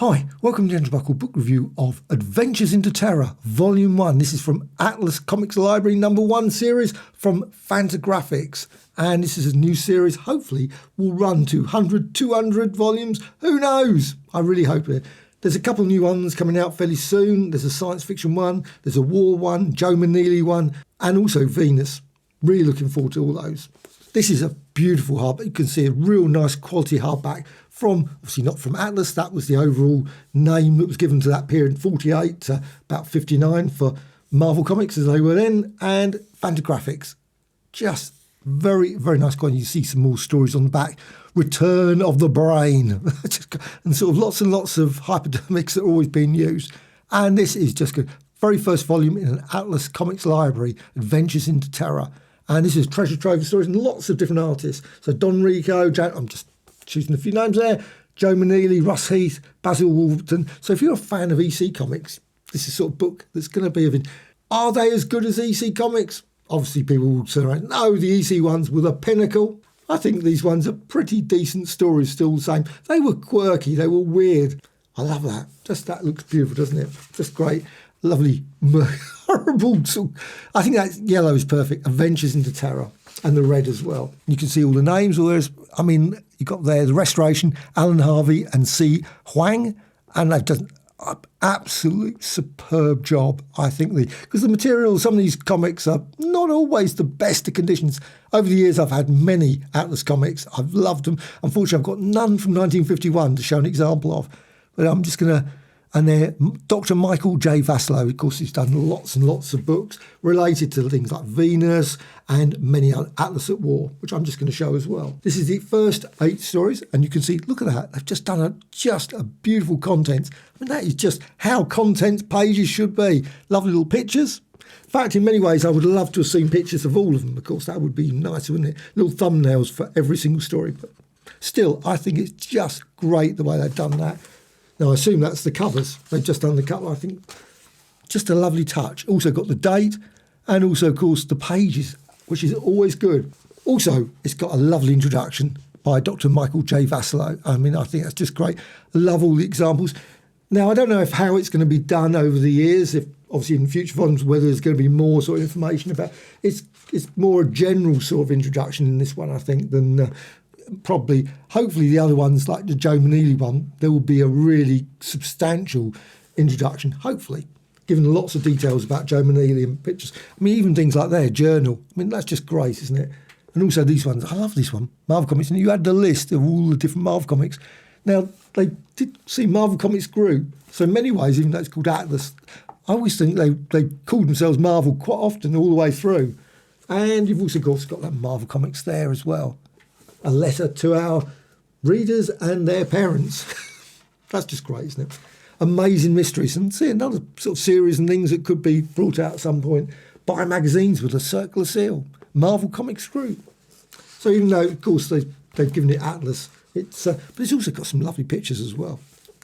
Hi, welcome to Dr Michael book review of Adventures into Terror, Volume 1. This is from Atlas Comics Library #1 series from Fantagraphics. And this is a new series, hopefully will run to 100, 200 volumes. Who knows? I really hope it. There's a couple of new ones coming out fairly soon. There's a science fiction one, there's a war one, Joe Maneely one, and also Venus. Really looking forward to all those. This is a beautiful hardback. You can see a real nice quality hardback from, obviously not from Atlas, that was the overall name that was given to that period, 48 to about 59 for Marvel Comics as they were then, and Fantagraphics. Just very, very nice quality. You see some more stories on the back. Return of the Brain. And sort of lots of hypodermics that are always being used. And this is just good. Very first volume in an Atlas Comics Library, Adventures into Terror. And this is treasure trove of stories and lots of different artists. So Don Rico, I'm just choosing a few names there, Joe Maneely, Russ Heath, Basil Wolverton. So if you're a fan of EC Comics, this is sort of book that's going to be of it. Are they as good as EC Comics? Obviously people will turn around, no, the EC ones were the pinnacle. I think these ones are pretty decent stories still the same. They were quirky, they were weird. I love that. Just that looks beautiful, doesn't it? Just great. Lovely, horrible. I think that yellow is perfect. Adventures into Terror, and the red as well. You can see all the names. You got there the restoration, Allan, Harvey, and Hwang, and they've done an absolute superb job. I think because the material, some of these comics are not always the best of conditions. Over the years, I've had many Atlas comics. I've loved them. Unfortunately, I've got none from 1951 to show an example of. But I'm just going to. And they're Dr Michael J Vassalo. Of course, he's done lots and lots of books related to things like Venus and many other Atlas at War, which I'm just going to show as well. This is the first 8 stories, and you can see, look at that. They've just done a beautiful content. I mean, that is just how content pages should be. Lovely little pictures. In fact, in many ways, I would love to have seen pictures of all of them. Of course, that would be nice, wouldn't it? Little thumbnails for every single story. But still, I think it's just great the way they've done that. Now, I assume that's the covers. They've just done the cover. I think just a lovely touch. Also got the date and also, of course, the pages, which is always good. Also, it's got a lovely introduction by Dr Michael J Vassalo. I mean, I think that's just great. I love all the examples. Now, I don't know how it's going to be done over the years, if obviously in future volumes, whether there's going to be more sort of information about it. It's more a general sort of introduction in this one, I think, than... hopefully the other ones like the Joe Maneely one, there will be a really substantial introduction, hopefully, given lots of details about Joe Maneely and pictures. I mean, even things like their journal. I mean, that's just great, isn't it? And also these ones. I love this one, Marvel Comics. And you had the list of all the different Marvel Comics. Now, they did see Marvel Comics group. So in many ways, even though it's called Atlas, I always think they called themselves Marvel quite often all the way through. And you've also, of course, got that Marvel Comics there as well. A letter to our readers and their parents. That's just great, isn't it? Amazing mysteries. And see another sort of series and things that could be brought out at some point by magazines with a circular seal. Marvel Comics Group. So even though, of course, they've given it Atlas, but it's also got some lovely pictures as well.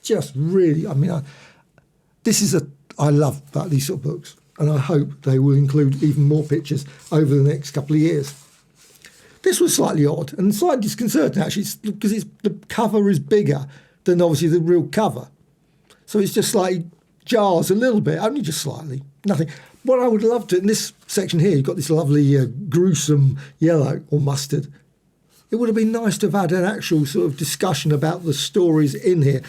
Just really, I mean, I love these sort of books. And I hope they will include even more pictures over the next couple of years. This was slightly odd and slightly disconcerting, actually, because the cover is bigger than obviously the real cover. So it's just slightly jars a little bit, only just slightly, nothing. What I would love to, in this section here, you've got this lovely gruesome yellow or mustard. It would have been nice to have had an actual sort of discussion about the stories in here,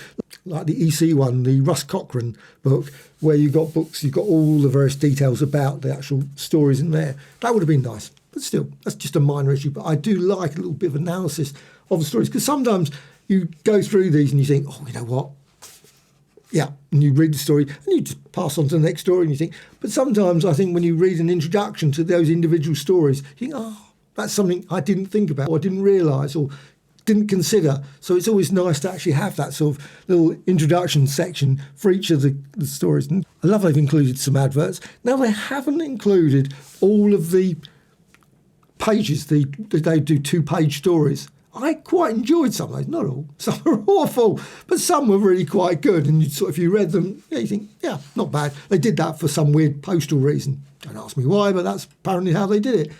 like the EC one, the Russ Cochrane book, where you've got all the various details about the actual stories in there. That would have been nice. But still, that's just a minor issue. But I do like a little bit of analysis of the stories, because sometimes you go through these and you think, oh, you know what? Yeah, and you read the story and you just pass on to the next story and you think, but sometimes I think when you read an introduction to those individual stories, you think, oh, that's something I didn't think about or didn't realise or didn't consider. So it's always nice to actually have that sort of little introduction section for each of the stories. And I love they've included some adverts. Now, they haven't included all of the pages, they do 2-page stories. I quite enjoyed some of those, not all. Some are awful, but some were really quite good. And if you read them, you think, yeah, not bad. They did that for some weird postal reason. Don't ask me why, but that's apparently how they did it.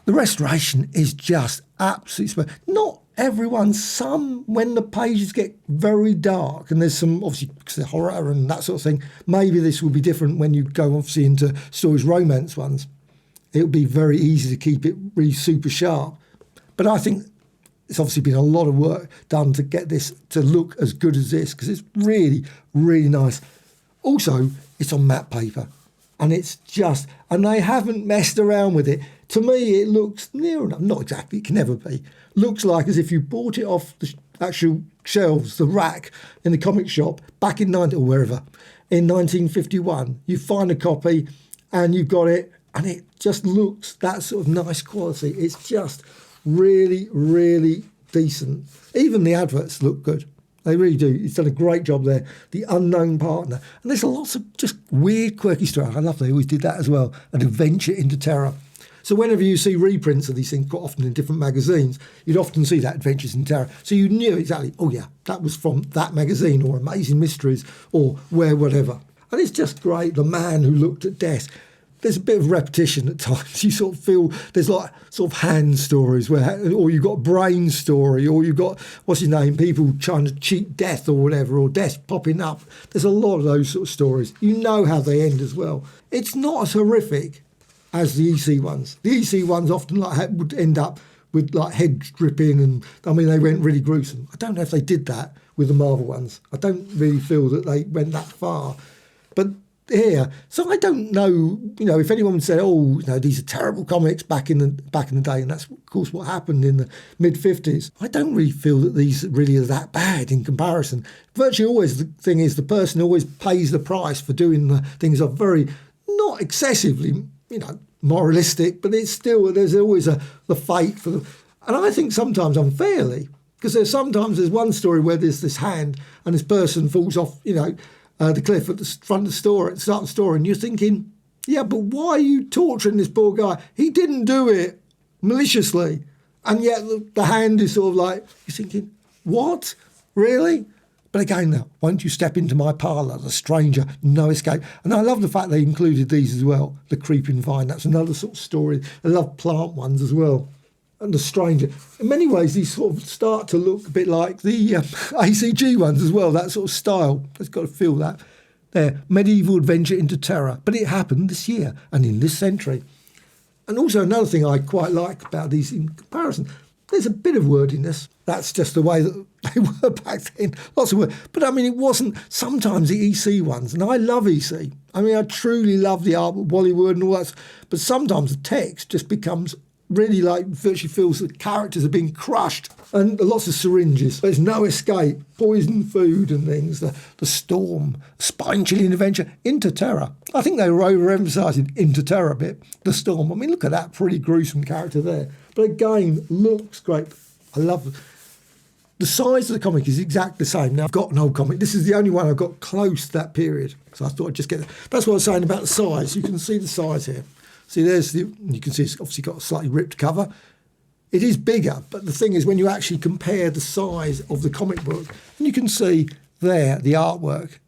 The restoration is just absolutely not everyone, some, when the pages get very dark, and there's some, obviously, because they're horror and that sort of thing, maybe this will be different when you go, obviously, into stories, romance ones. It would be very easy to keep it really super sharp. But I think it's obviously been a lot of work done to get this to look as good as this, because it's really, really nice. Also, it's on matte paper, and it's just, and they haven't messed around with it. To me, it looks near enough, not exactly, it can never be, looks like as if you bought it off the actual shelves, the rack in the comic shop back in 1951. You find a copy and you've got it, and it just looks that sort of nice quality. It's just really, really decent. Even the adverts look good. They really do. He's done a great job there. The Unknown Partner. And there's lots of just weird, quirky stories. I love they always did that as well. An adventure into terror. So whenever you see reprints of these things, quite often in different magazines, you'd often see that Adventures in Terror. So you knew exactly, oh yeah, that was from that magazine, or Amazing Mysteries, or where whatever. And it's just great. The Man Who Looked at Death. There's a bit of repetition at times. You sort of feel there's like sort of hand stories where, or you've got brain story, or you've got, what's his name, people trying to cheat death or whatever, or death popping up. There's a lot of those sort of stories. You know how they end as well. It's not as horrific as the EC ones. The EC ones often would end up with like head dripping, and I mean they went really gruesome. I don't know if they did that with the Marvel ones. I don't really feel that they went that far. But here, so I don't know, if anyone would say, these are terrible comics back in the day, and that's of course what happened in the mid-50s. I don't really feel that these really are that bad in comparison. Virtually always the thing is the person always pays the price for doing the things are very, not excessively, moralistic, but it's still, there's always the fate for them. And I think sometimes unfairly, because there's one story where there's this hand and this person falls off, the cliff at the front of the store, at the start of the store, and you're thinking, yeah, but why are you torturing this poor guy? He didn't do it maliciously. And yet the hand is sort of like, you're thinking, what? Really? But again, now, won't you step into my parlour, the stranger, no escape. And I love the fact they included these as well, the creeping vine. That's another sort of story. I love plant ones as well. And the stranger. In many ways, these sort of start to look a bit like the ACG ones as well, that sort of style. It's got to feel that. There, medieval adventure into terror. But it happened this year and in this century. And also another thing I quite like about these in comparison, there's a bit of wordiness. That's just the way that they were back then. Lots of words. But I mean, it wasn't sometimes the EC ones. And I love EC. I mean, I truly love the art, Bollywood and all that. But sometimes the text just becomes really virtually feels that characters are being crushed, and lots of syringes. There's no escape, poison food and things, the storm, spine-chilling adventure, into terror. I think they were overemphasising into terror a bit, the storm. I mean, look at that pretty gruesome character there. But again, looks great. I love it. The size of the comic is exactly the same. Now, I've got an old comic. This is the only one I've got close to that period. So I thought I'd just get that. That's what I was saying about the size. You can see the size here. See, you can see it's obviously got a slightly ripped cover. It is bigger, but the thing is when you actually compare the size of the comic book, and you can see there the artwork.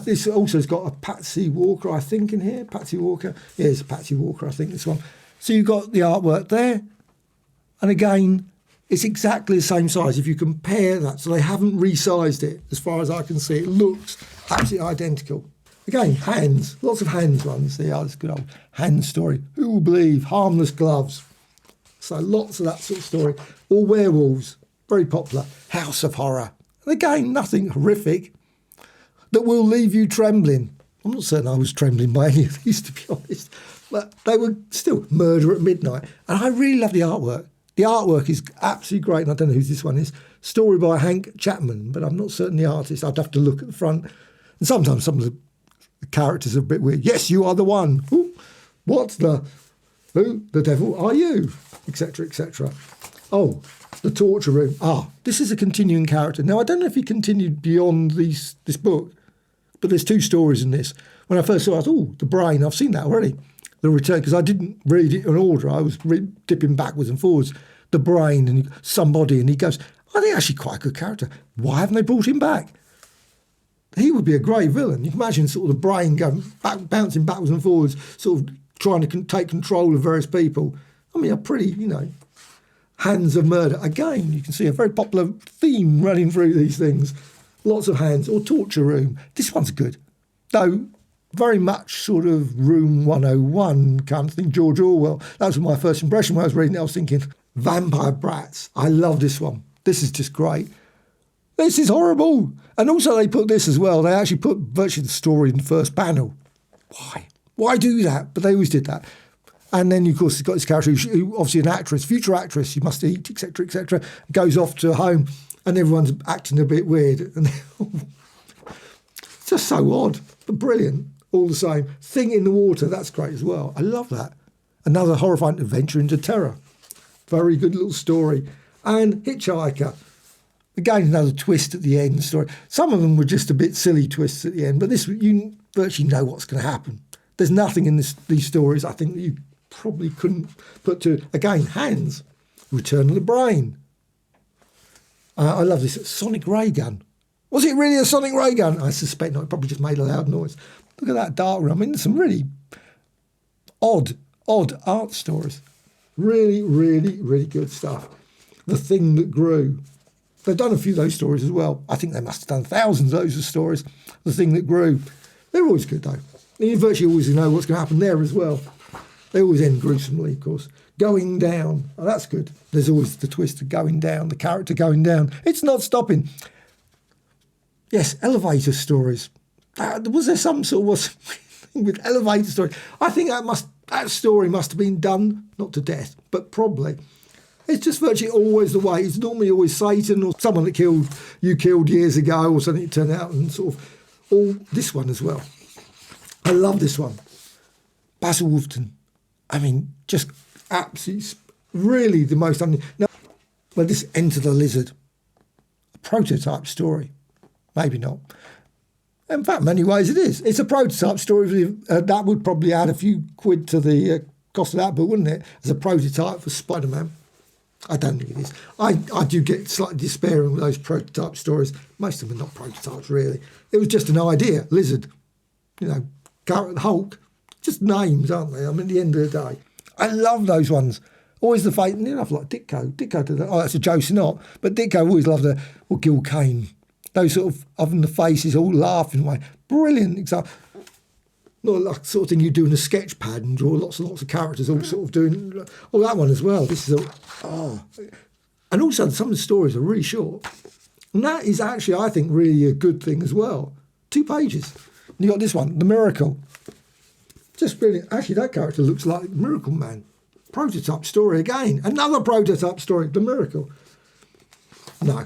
This also has got a Patsy Walker, I think, in here. Patsy Walker. Yeah, it's a Patsy Walker, I think, this one. So you've got the artwork there. And again, it's exactly the same size. If you compare that, so they haven't resized it, as far as I can see. It looks absolutely identical. Again, hands, lots of hands ones. They are this good old hand story. Who will believe? Harmless gloves. So lots of that sort of story. All werewolves, very popular. House of Horror. And again, nothing horrific that will leave you trembling. I'm not certain I was trembling by any of these, to be honest. But they were still Murder at Midnight. And I really love the artwork. The artwork is absolutely great. And I don't know who this one is. Story by Hank Chapman, but I'm not certain the artist. I'd have to look at the front. And sometimes some of the characters are a bit weird. Yes, you are the one. Ooh, who the devil are you? Etc. etc. Oh, the torture room. This is a continuing character. Now I don't know if he continued beyond this book, but there's two stories in this. When I first saw it, I thought, the brain, I've seen that already. The return, because I didn't read it in order. I was dipping backwards and forwards. The brain and somebody, and he goes, I think actually quite a good character. Why haven't they brought him back? He would be a great villain. You can imagine sort of the brain going bouncing backwards and forwards, sort of trying to take control of various people. I mean, a pretty, Hands of Murder. Again, you can see a very popular theme running through these things. Lots of hands. Or Torture Room. This one's good. Though very much sort of Room 101 kind of thing. George Orwell. That was my first impression when I was reading it. I was thinking, Vampire Brats. I love this one. This is just great. This is horrible. And also they put this as well. They actually put virtually the story in the first panel. Why? Why do that? But they always did that. And then, of course, he's got this character who obviously an actress, future actress, you must eat, etc., goes off to home and everyone's acting a bit weird. And it's just so odd, but brilliant, all the same. Thing in the Water, that's great as well. I love that. Another horrifying adventure into terror. Very good little story. And Hitchhiker. Again, another twist at the end story. Some of them were just a bit silly twists at the end, but this, you virtually know what's going to happen. There's nothing in these stories, I think, that you probably couldn't put to, again, Hands, Return of the Brain. I love this sonic ray gun. Was it really a sonic ray gun? I suspect not. It probably just made a loud noise. Look at that dark room. I mean, some really odd art stories. Really, really, really good stuff. The Thing That Grew. They've done a few of those stories as well. I think they must have done thousands of those stories. The Thing That Grew. They're always good, though. And you virtually always know what's going to happen there as well. They always end gruesomely, of course. Going Down. Oh, that's good. There's always the twist of going down, the character going down. It's not stopping. Yes, elevator stories. Was there some sort of thing with elevator stories? I think that story must have been done, not to death, but probably. It's just virtually always the way. It's normally always Satan or someone that you killed years ago or something that turned out, and sort of all this one as well. I love this one. Basil Wolverton. I mean, just absolutely, really the most... Now, well, this Enter the Lizard. A prototype story. Maybe not. In fact, in many ways it is. It's a prototype story. That would probably add a few quid to the cost of that book, wouldn't it? As a prototype for Spider-Man. I don't think it is. I do get slightly despairing with those prototype stories. Most of them are not prototypes, really. It was just an idea. Lizard. You know, Hulk. Just names, aren't they? I mean, at the end of the day. I love those ones. Always the fate. You know, like Ditko. Ditko did that. Oh, that's a Joe Sinott. But Ditko always loved or Gil Kane. Those sort of in the faces, all laughing away. Brilliant example. Not like the sort of thing you do in a sketch pad and draw lots and lots of characters all sort of doing. Oh, that one as well. This is and also some of the stories are really short. And that is actually, I think, really a good thing as well. 2 pages. And you got this one, The Miracle. Just brilliant. Actually, that character looks like Miracle Man. Prototype story again. Another prototype story, The Miracle. No,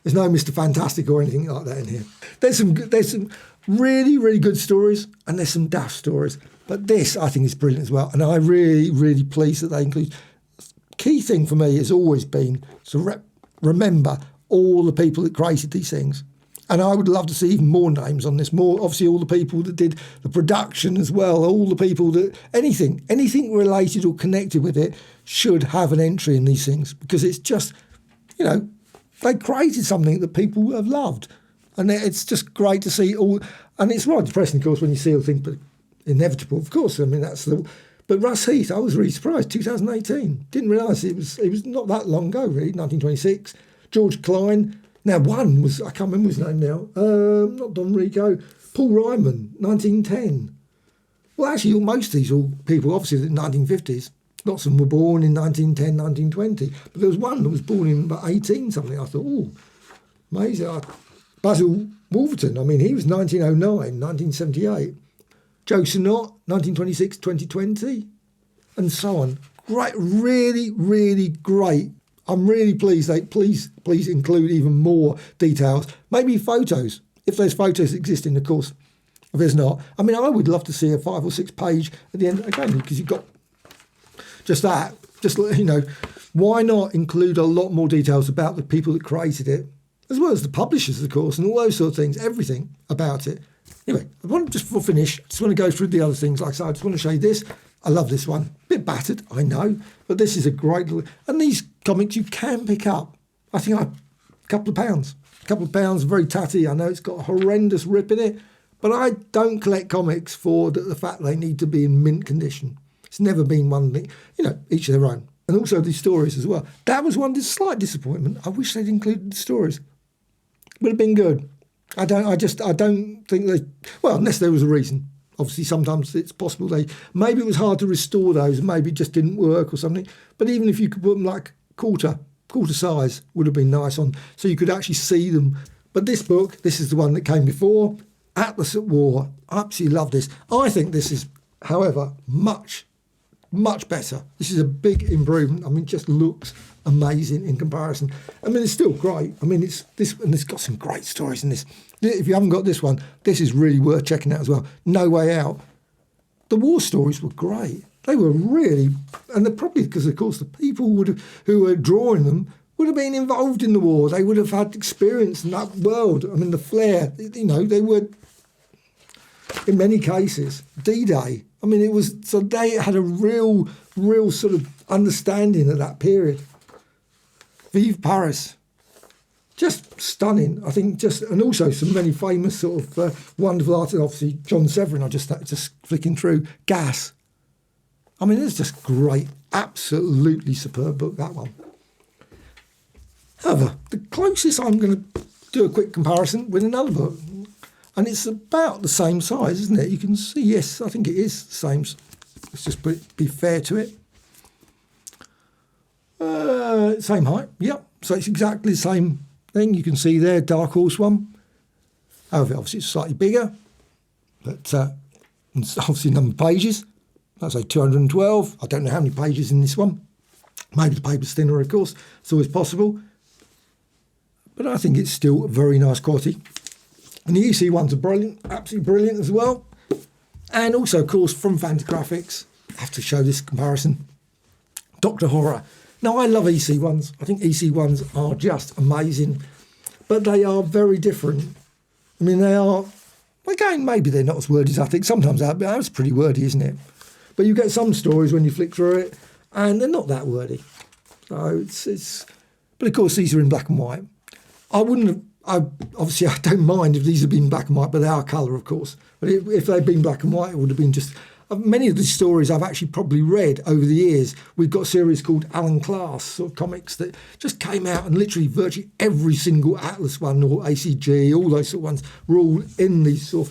there's no Mr. Fantastic or anything like that in here. There's some really, really good stories, and there's some daft stories. But this, I think, is brilliant as well. And I'm really, really pleased that they include... Key thing for me has always been to remember all the people that created these things. And I would love to see even more names on this. More, obviously, all the people that did the production as well. All the people that... Anything related or connected with it should have an entry in these things. Because it's just, you know, they created something that people have loved. And it's just great to see all... And it's right depressing, of course, when you see all things, but inevitable, of course. I mean, that's the... But Russ Heath, I was really surprised, 2018. Didn't realise it was not that long ago, really, 1926. George Klein. Now, one was... I can't remember his name now. Not Don Rico. Paul Ryman, 1910. Well, actually, most of these people, obviously, in the 1950s. Lots of them were born in 1910, 1920. But there was one that was born in about 18 something. I thought, oh, amazing. Basil Wolverton, I mean, he was 1909, 1978. Joe Sinott, 1926, 2020, and so on. Great, really, really great. I'm really pleased. Please include even more details. Maybe photos, if there's photos that exist in the course. If there's not, I mean, I would love to see a 5 or 6 page at the end, again, because you've got just that. Just, you know, why not include a lot more details about the people that created it, as well as the publishers, of course, and all those sort of things, everything about it. Anyway, I want to, just for finish, I just want to go through the other things. Like I said, I just want to show you this. I love this one. A bit battered, I know, but this is a great little... And these comics you can pick up. I think a couple of pounds. A couple of pounds, very tatty. I know it's got a horrendous rip in it, but I don't collect comics for the fact they need to be in mint condition. It's never been one thing. You know, each of their own. And also the stories as well. That was one slight disappointment. I wish they'd included the stories. Would have been good. I don't think they, well, unless there was a reason. Obviously, sometimes it's possible maybe it was hard to restore those, maybe it just didn't work or something. But even if you could put them like quarter size, would have been nice on, so you could actually see them. But this book, this is the one that came before, Atlas at War. I absolutely love this. I think this is, however, much better. This is a big improvement. I mean, it just looks amazing in comparison. I mean, it's still great. I mean, it's this, and it's got some great stories in this. If you haven't got this one, this is really worth checking out as well. No Way Out. The war stories were great. They were really, and they're probably because, of course, the people who were drawing them would have been involved in the war. They would have had experience in that world. I mean, the flair, you know, they were, in many cases, D-Day. I mean, it was, so they had a real sort of understanding of that period. Vive Paris. Just stunning, I think, and also some many famous sort of wonderful artists, obviously John Severin, I just flicking through, Gas. I mean, it's just great, absolutely superb book, that one. However, the closest I'm going to do a quick comparison with another book, and it's about the same size, isn't it? You can see, yes, I think it is the same. Let's just be fair to it. Same height, yep. So it's exactly the same thing. You can see there, Dark Horse one. However, obviously it's slightly bigger, but it's obviously number of pages. That's like 212. I don't know how many pages in this one. Maybe the paper's thinner, of course. It's always possible. But I think it's still very nice quality. And the EC ones are brilliant, absolutely brilliant as well. And also, of course, from Fantagraphics, I have to show this comparison. Dr. Horror. Now, I love EC ones. I think EC ones are just amazing. But they are very different. I mean, they are, again, maybe they're not as wordy as I think. Sometimes that's pretty wordy, isn't it? But you get some stories when you flick through it, and they're not that wordy. So it's but of course, these are in black and white. Obviously, I don't mind if these have been black and white, but they are colour, of course. But if they'd been black and white, it would have been just... Many of the stories I've actually probably read over the years. We've got a series called Allan Class, sort of comics that just came out, and literally virtually every single Atlas one or ACG, all those sort of ones, were all in those sort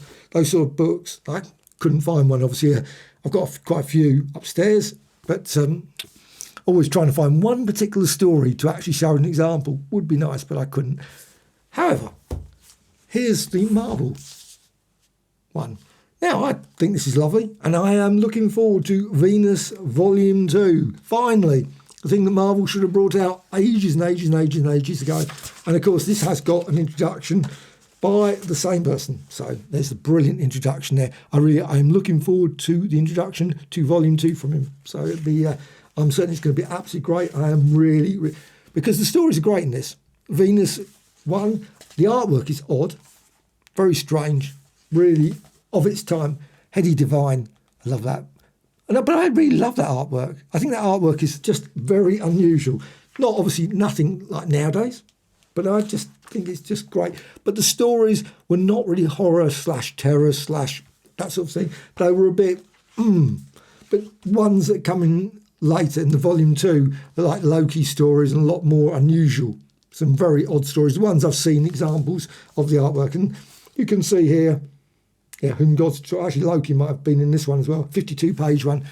of books. I couldn't find one, obviously. I've got quite a few upstairs, but always trying to find one particular story to actually show an example would be nice, but I couldn't. However, here's the Marvel one. Now, I think this is lovely, and I am looking forward to Venus Volume 2. Finally, the thing that Marvel should have brought out ages and ages ago. And, of course, this has got an introduction by the same person. So there's a brilliant introduction there. I am looking forward to the introduction to Volume 2 from him. So it'll be, I'm certain it's going to be absolutely great. I am really, because the stories are great in this. Venus 1, the artwork is odd, very strange, really of its time. Hedy Divine, I love that. But I really love that artwork. I think that artwork is just very unusual. Not obviously nothing like nowadays, but I just think it's just great. But the stories were not really horror / terror / that sort of thing. They were a bit, but ones that come in later in the Volume 2 are like Loki stories and a lot more unusual. Some very odd stories. The ones I've seen examples of the artwork. And you can see here, Whom Gods Try. Actually, Loki might have been in this one as well. 52-page one.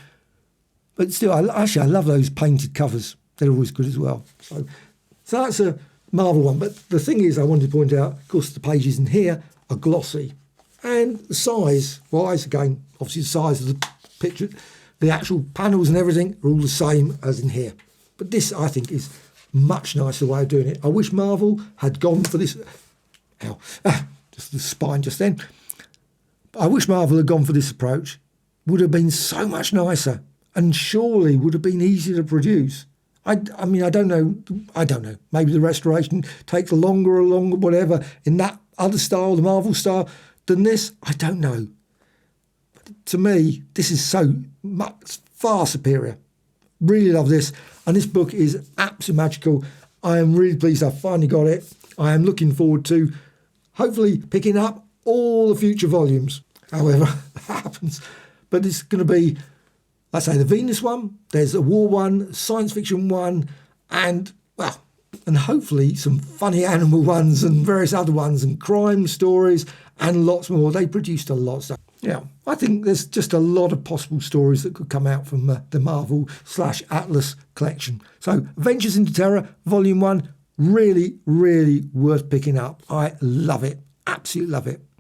But still, I love those painted covers. They're always good as well. So that's a Marvel one. But the thing is, I wanted to point out, of course, the pages in here are glossy. And the size-wise, again, obviously the size of the picture, the actual panels and everything are all the same as in here. But this, I think, is much nicer way of doing it. I wish Marvel had gone for this. Just the spine just then. I wish Marvel had gone for this approach. Would have been so much nicer, and surely would have been easier to produce. I mean, I don't know. Maybe the restoration takes longer or whatever in that other style, the Marvel style, than this. I don't know. But to me, this is so much far superior. Really love this, and this book is absolutely magical. I am really pleased I finally got it. I am looking forward to hopefully picking up all the future volumes. However, that happens. But it's going to be I say the Venus one, there's a war one, science fiction one, and, well, and hopefully some funny animal ones and various other ones and crime stories and lots more. They produced a lot of stuff. Yeah, I think there's just a lot of possible stories that could come out from the Marvel/Atlas collection. So Adventures into Terror, Volume 1, really, really worth picking up. I love it. Absolutely love it.